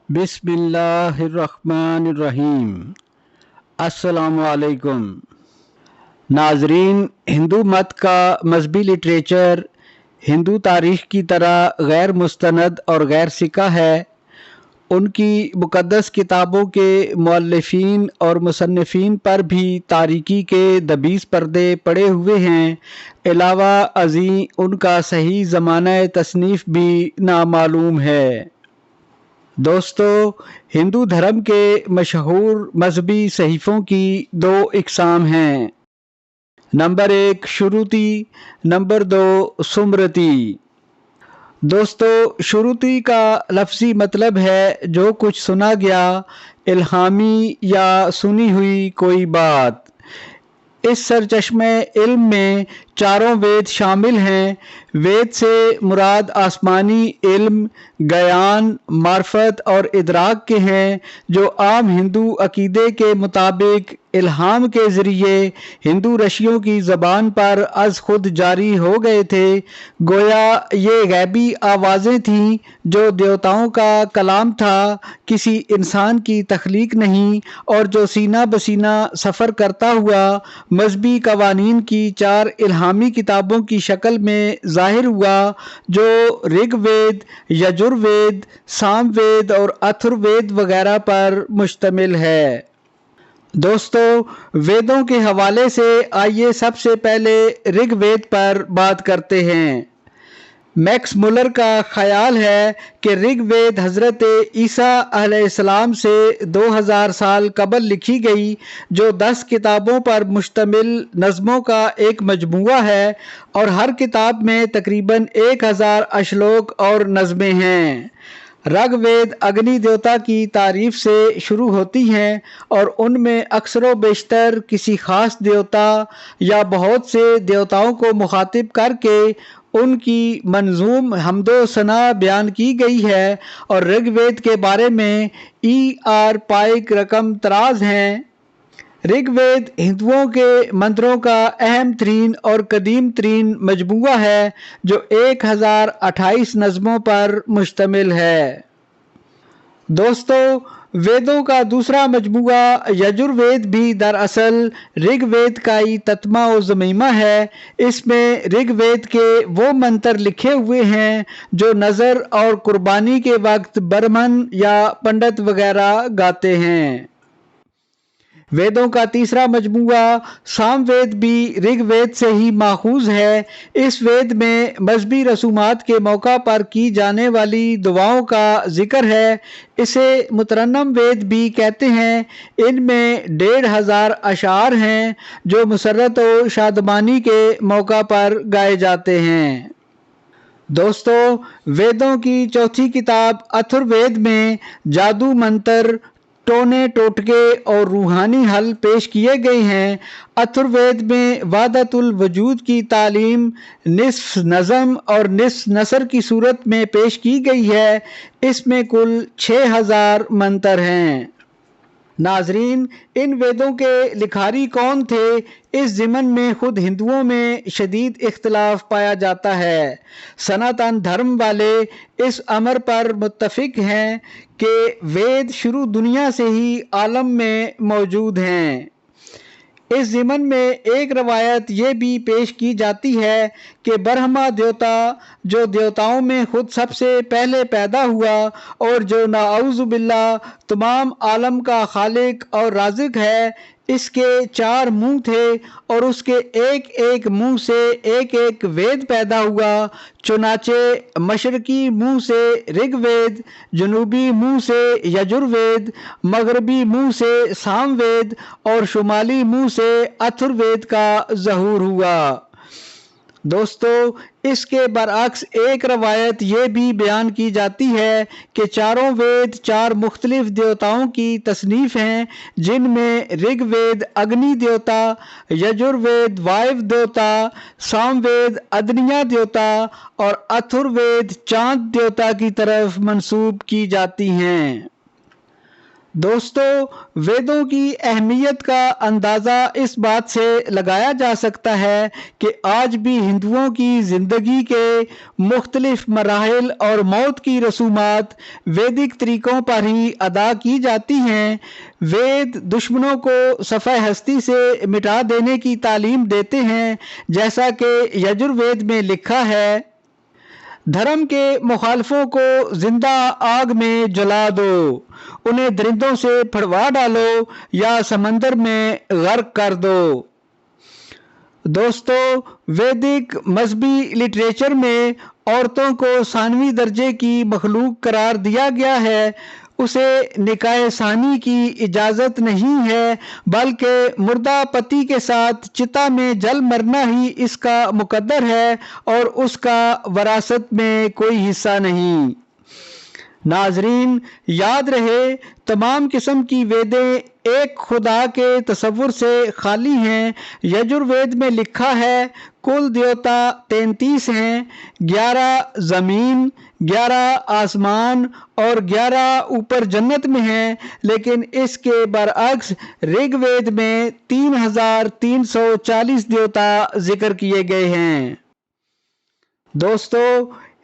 बिस्मिल्लाहिर्रहमानिर्रहीम। अस्सलामु अलैकुम नाजरीन। हिंदू मत का मजहबी लिटरेचर हिंदू तारीख की तरह गैर मुस्तनद और गैर सिक्का है। उनकी मुक़द्दस किताबों के मुअल्लिफ़ीन और मुसन्निफ़ीन पर भी तारीकी के दबीस पर्दे पड़े हुए हैं। अलावा अज़ीं उनका सही ज़माना तसनीफ़ भी नामालूम है। दोस्तों, हिंदू धर्म के मशहूर मजहबी सहीफ़ों की दो इक़साम हैं। नंबर 1 शुरूती, नंबर 2 सुमरती। दोस्तों, शुरूती का लफ्ज़ी मतलब है जो कुछ सुना गया, इल्हामी या सुनी हुई कोई बात। इस सरचश्मे इल्म में चारों वेद शामिल हैं। वेद से मुराद आसमानी इल्म, गयान, मार्फत और इदराक के हैं, जो आम हिंदू अकीदे के मुताबिक इल्हाम के ज़रिए हिंदू ऋषियों की ज़बान पर अज़ खुद जारी हो गए थे। गोया ये गैबी आवाज़ें थीं जो देवताओं का कलाम था, किसी इंसान की तख्लीक नहीं, और जो सीना बसीना सफ़र करता हुआ मजहबी कवानीन की 4 इल्हामी किताबों की शक्ल में ज़ाहिर हुआ, जो ऋग्वेद, यजुर्वेद, सामवेद और अथर्ववेद वगैरह पर मुश्तमिल है। दोस्तों, वेदों के हवाले से आइए सबसे पहले ऋग्वेद पर बात करते हैं। मैक्स मुलर का ख्याल है कि ऋग्वेद हज़रत ईसा अलैहिस्सलाम से 2000 साल कबल लिखी गई, जो 10 किताबों पर मुश्तमिल नज़मों का एक मजमूआ है, और हर किताब में तकरीबन 1000 अश्लोक और नज़में हैं। ऋग्वेद अग्नि देवता की तारीफ से शुरू होती हैं और उनमें अक्सर बेशतर किसी खास देवता या बहुत से देवताओं को मुखातिब करके उनकी मंजूम हम्दो सना बयान की गई है, और ऋग्वेद के बारे में ER पाइक रकम तराज हैं। ऋग्वेद हिंदुओं के मंत्रों का अहम तरीन और कदीम तरीन मजमूआ है, जो 1028 नज़मों पर मुश्तमिल है। दोस्तों, वेदों का दूसरा मजमूआ यजुर्वेद भी दरअसल ऋग्वेद का ही तत्मा व ज़मीमा है। इसमें ऋग्वेद के वो मंत्र लिखे हुए हैं जो नज़र और कुर्बानी के वक्त ब्राह्मण या पंडित वगैरह गाते हैं। वेदों का तीसरा मजमूआ सामवेद भी ऋग्वेद से ही माखूज है। इस वेद में मजहबी रसूमात के मौका पर की जाने वाली दुआओं का जिक्र है। इसे मुतरन्नम वेद भी कहते हैं। इनमें 1500 अशार हैं जो मुसर्रत व शादमानी के मौका पर गाए जाते हैं। दोस्तों, वेदों की चौथी किताब अथर्ववेद में जादू मंत्र, टोने टोटके और रूहानी हल पेश किए गए हैं। अथर्ववेद में वादतुल वजूद की तालीम निस्फ नज़म और निस्फ नसर की सूरत में पेश की गई है। इसमें कुल 6000 मंत्र हैं। नाजरीन, इन वेदों के लिखारी कौन थे, इस ज़िमन में खुद हिंदुओं में शदीद इख्तलाफ पाया जाता है। सनातन धर्म वाले इस अमर पर मुत्तफिक हैं कि वेद शुरू दुनिया से ही आलम में मौजूद हैं। इस ज़िमन में एक रवायत ये भी पेश की जाती है कि ब्रह्मा देवता, जो देवताओं में खुद सबसे पहले पैदा हुआ और जो नाउज़ु बिल्लाह तमाम आलम का खालिक और राज़िक है, इसके 4 मुंह थे और उसके एक एक मुंह से एक एक वेद पैदा हुआ। चुनाचे मशरकी मुंह से ऋग्वेद, जनूबी मुंह से यजुर्वेद, मगरबी मुंह से सामवेद और शुमाली मुंह से अथर्ववेद का ज़हूर हुआ। दोस्तों, इसके बरअक्स एक रवायत ये भी बयान की जाती है कि चारों वेद 4 मुख्तलिफ देवताओं की तसनीफ़ हैं, जिनमें ऋग्वेद अग्नि देवता, यजुर्वेद वायु देवता, सामवेद अदनिया देवता और अथर्ववेद चांद देवता की तरफ मंसूब की जाती हैं। دوستو، ویدوں کی اہمیت کا اندازہ اس بات سے لگایا جا سکتا ہے کہ آج بھی ہندوؤں کی زندگی کے مختلف مراحل اور موت کی رسومات ویدک طریقوں پر ہی ادا کی جاتی ہیں۔ وید دشمنوں کو صفحہ ہستی سے مٹا دینے کی تعلیم دیتے ہیں، جیسا کہ یجروید میں لکھا ہے، دھرم کے مخالفوں کو زندہ آگ میں جلا دو، انہیں درندوں سے پھڑوا ڈالو یا سمندر میں غرق کر دو۔ دوستو، ویدک مذہبی لٹریچر میں عورتوں کو ثانوی درجے کی مخلوق قرار دیا گیا ہے۔ اسے نکاح ثانی کی اجازت نہیں ہے، بلکہ مردہ پتی کے ساتھ چتا میں جل مرنا ہی اس کا مقدر ہے اور اس کا وراثت میں کوئی حصہ نہیں۔ ناظرین، یاد رہے، تمام قسم کی ویدیں ایک خدا کے تصور سے خالی ہیں۔ یجروید میں لکھا ہے، کل دیوتا 33 ہیں، 11 زمین، 11 آسمان اور 11 اوپر جنت میں ہیں، لیکن اس کے برعکس رگ وید میں 3340 دیوتا ذکر کیے گئے ہیں۔ دوستو،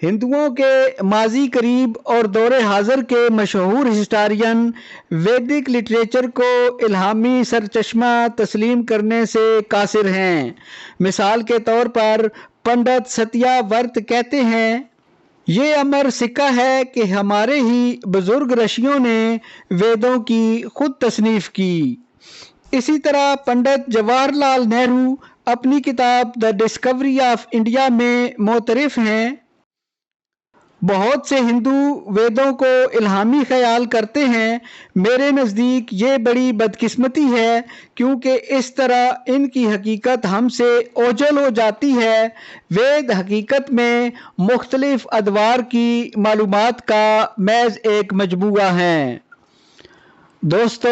ہندوؤں کے ماضی قریب اور دور حاضر کے مشہور ہسٹورین ویدک لٹریچر کو الہامی سرچشمہ تسلیم کرنے سے قاصر ہیں۔ مثال کے طور پر پنڈت ستیہ ورت کہتے ہیں، یہ امر سکہ ہے کہ ہمارے ہی بزرگ رشیوں نے ویدوں کی خود تصنیف کی۔ اسی طرح پنڈت جواہر لال نہرو اپنی کتاب دی ڈسکوری آف انڈیا میں معترف ہیں۔ بہت سے ہندو ویدوں کو الہامی خیال کرتے ہیں۔ میرے نزدیک یہ بڑی بدقسمتی ہے، کیونکہ اس طرح ان کی حقیقت ہم سے اوجھل ہو جاتی ہے۔ وید حقیقت میں مختلف ادوار کی معلومات کا محض ایک مجموعہ ہیں۔ دوستو،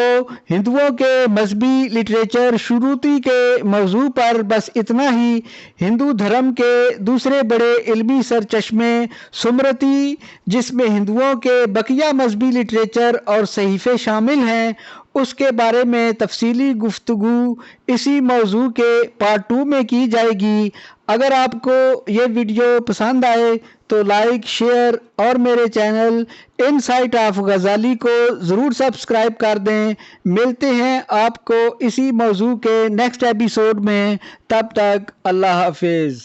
ہندوؤں کے مذہبی لٹریچر شروتی کے موضوع پر بس اتنا ہی۔ ہندو دھرم کے دوسرے بڑے علمی سرچشمے سمرتی، جس میں ہندوؤں کے بقیہ مذہبی لٹریچر اور صحیفے شامل ہیں، اس کے بارے میں تفصیلی گفتگو اسی موضوع کے پارٹ 2 میں کی جائے گی۔ اگر آپ کو یہ ویڈیو پسند آئے تو لائک، شیئر اور میرے چینل انسائٹ آف غزالی کو ضرور سبسکرائب کر دیں۔ ملتے ہیں آپ کو اسی موضوع کے نیکسٹ ایپیسوڈ میں، تب تک اللہ حافظ۔